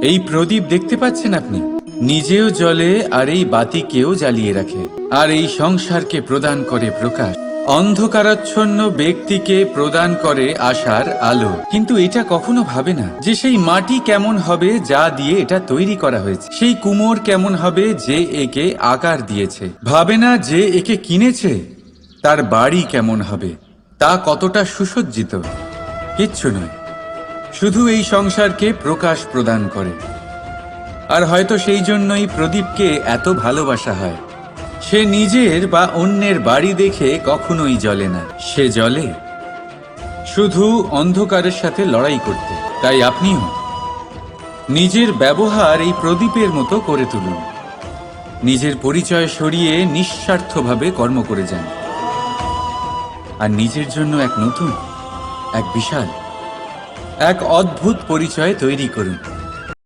এই প্রদীপ দেখতে পাচ্ছেন আপনি, নিজেও জ্বলে আর এই বাতিকেও জ্বালিয়ে রাখে, আর এই সংসারকে প্রদান করে প্রকাশ, অন্ধকারাচ্ছন্ন ব্যক্তিকে প্রদান করে আশার আলো। কিন্তু এটা কখনো ভাবে না যে সেই মাটি কেমন হবে যা দিয়ে এটা তৈরি করা হয়েছে, সেই কুমোর কেমন হবে যে একে আকার দিয়েছে। ভাবে না যে একে কিনেছে তার বাড়ি কেমন হবে, তা কতটা সুসজ্জিত। কিচ্ছু নয়, শুধু এই সংসারকে প্রকাশ প্রদান করে। আর হয়তো সেই জন্যই প্রদীপকে এত ভালোবাসা হয়। সে নিজের বা অন্যের বাড়ি দেখে কখনোই জ্বলে না, সে জ্বলে শুধু অন্ধকারের সাথে লড়াই করতে। তাই আপনিও নিজের ব্যবহার এই প্রদীপের মতো করে তুলুন। নিজের পরিচয় সরিয়ে নিঃস্বার্থভাবে কর্ম করে যান, আর নিজের জন্য এক নতুন, এক বিশাল, এক অদ্ভুত পরিচয় তৈরি করুন।